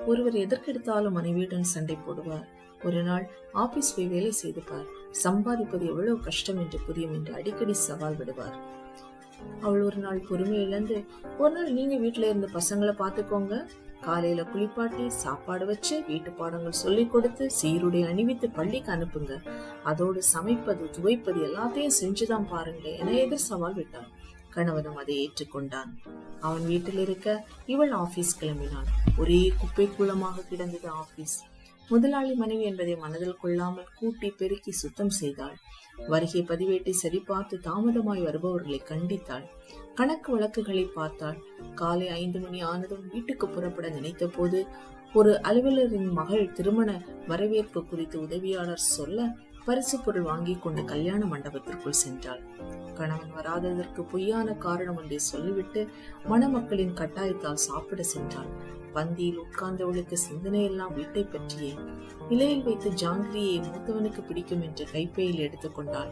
ஒருவர் எதற்கெடுத்தாலும் மனைவியுடன் சண்டை போடுவார். ஒரு நாள் ஆபீஸ் போய் வேலை செய்து பார், சம்பாதிப்பது எவ்வளவு கஷ்டம் என்று புரியும் என்று அடிக்கடி சவால் விடுவார். அவள் ஒரு நாள் பொறுமை இழந்து, ஒரு நாள் நீங்க வீட்டுல இருந்து பசங்களை பாத்துக்கோங்க, காலையில குளிப்பாட்டி சாப்பாடு வச்சு வீட்டு பாடங்கள் சொல்லி கொடுத்து சீருடை அணிவித்து பள்ளிக்கு அனுப்புங்க, அதோடு சமைப்பது துவைப்பது எல்லாத்தையும் செஞ்சுதான் பாருங்களேன் என எதிர் சவால் விட்டான். கணவனும் அதை ஏற்றுக்கொண்டான். அவன் வீட்டில் இருக்க இவள் ஆபீஸ் கிளம்பினாள். ஒரே குப்பை கூலமாக கிடந்தது ஆபீஸ். முதலாளி மனைவி என்பதை மனதில் கொள்ளாமல் கூட்டி பெருக்கி சுத்தம் செய்தாள். வருகை பதிவேட்டை சரிபார்த்து தாமதமாய் வருபவர்களை கண்டித்தாள். கணக்கு வழக்குகளை பார்த்தாள். காலை 5 மணி ஆனதும் வீட்டுக்கு புறப்பட நினைத்த போது ஒரு அலுவலரின் மகள் திருமண வரவேற்பு குறித்து உதவியாளர் சொல்ல பரிசு பொருள் வாங்கி கொண்டு கல்யாண மண்டபத்திற்குள் சென்றாள். கணவன் வராததற்கு பொய்யான காரணம் ஒன்றை சொல்லிவிட்டு மணமக்களின் கட்டாயத்தால் சாப்பிட சென்றாள். பந்தியில் உட்கார்ந்தவளுக்கு சிந்தனை எல்லாம் வீட்டை பற்றியே. இலையில் வைத்து ஜாங்கிரியை மூத்தவனுக்கு பிடிக்கும் என்று கைப்பையில் எடுத்துக்கொண்டாள்.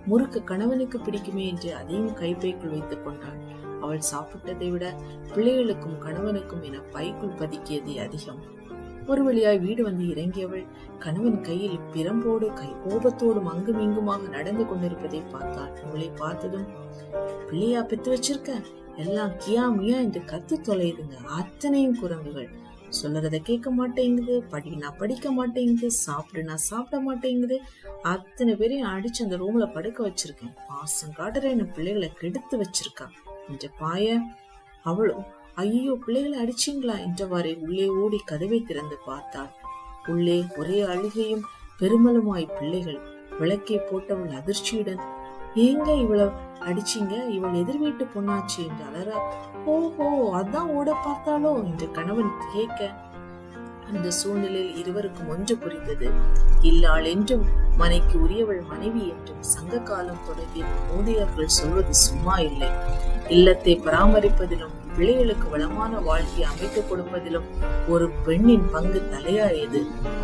முறுக்கு கணவனுக்கு பிடிக்குமே என்று அதையும் கைப்பைக்குள் வைத்துக் கொண்டாள். அவள் சாப்பிட்டதை விட பிள்ளைகளுக்கும் கணவனுக்கும் என பைக்குள் பதுக்கியது அதிகம். ஒரு வழியாய் வீடு வந்து இறங்கியவள் கணவன் கையில் பிரம்போடு கோபத்தோடும் அங்கும் இங்குமாக நடந்து கொண்டிருப்பதை பார்த்தாள். அவளை பார்த்ததும், பிள்ளையா பெத்து வச்சிருக்க, எல்லாம் கியா மியா என்று கத்து தொலைதுங்க, அத்தனையும் குரங்குகள், சொல்றத கேட்க மாட்டேங்குது, படினா படிக்க மாட்டேங்குது, சாப்பிடுனா சாப்பிட மாட்டேங்குது, அத்தனை பேரையும் அடிச்சு அந்த ரூம்ல படுக்க வச்சிருக்கேன், பாசம் காட்டுறேன்னு பிள்ளைகளை கெடுத்து வச்சிருக்கா என்ற பாய. அவளும் ஐயோ பிள்ளைகளை அடிச்சிங்களா என்றவாறே உள்ளே ஓடி கதவை திறந்து பார்த்தாள். உள்ளே ஒரே அழுகையும் பெருமலுமாய் பிள்ளைகள். விளக்கை போட்டவள் அதிர்ச்சியுடன், ஏங்க இவ்வளவு அடிச்சிங்க, இவள் எதிர் வீட்டு பொண்ணாச்சு என்று அலறா. ஓஹோ அதான் ஓட பார்த்தாளோ என்று கணவன் கேட்க, அந்த சூழ்நிலையில் இருவருக்கும் ஒன்று புரிந்தது. இல்லாள் என்றும் மனைக்கு உரியவள் மனைவி என்றும் சங்க காலம் தொடங்கிய மூதியர்கள் சொல்வது சும்மா இல்லை. இல்லத்தை பராமரிப்பதிலும் பிள்ளைகளுக்கு வளமான வாழ்க்கையை அமைத்துக் கொடுப்பதிலும் ஒரு பெண்ணின் பங்கு தலையாயது.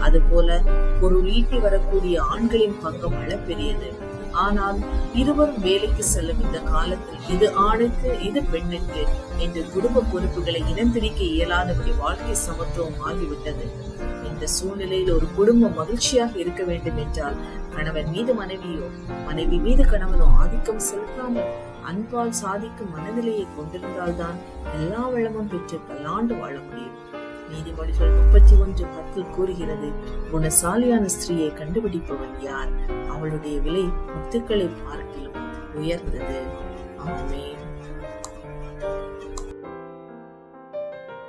அதுபோல பொருள் ஈட்டி வரக்கூடிய ஆண்களின் பங்கு அளப்பெரியது. ஆனால் இருவரும் வேலைக்கு செல்லும் இந்த காலத்தில் இது ஆணுக்கு இது பெண்ணுக்கு என்று குடும்ப பொறுப்புகளை இனம் பிரிக்க இயலாதபடி வாழ்க்கை சமத்துவம் ஆகிவிட்டது. இந்த சூழ்நிலையில் ஒரு குடும்பம் மகிழ்ச்சியாக இருக்க வேண்டும் என்றால் கணவன் மீது மனைவியோ மனைவி மீது கணவனோ ஆதிக்கம் செலுத்தாமல் அன்பால் சாதிக்கும் மனநிலையை கொண்டிருந்தால்தான் எல்லா வளமும் பெற்று பல்லாண்டு வாழ முடியும். நீதிமொழிகள் 31:10 கூறுகிறது, குணசாலியான ஸ்திரீயை கண்டுபிடிப்பவன் யார்? அவளுடைய விலை முத்துக்களை பார்க்கிலும் உயர்ந்தது. ஆமென்.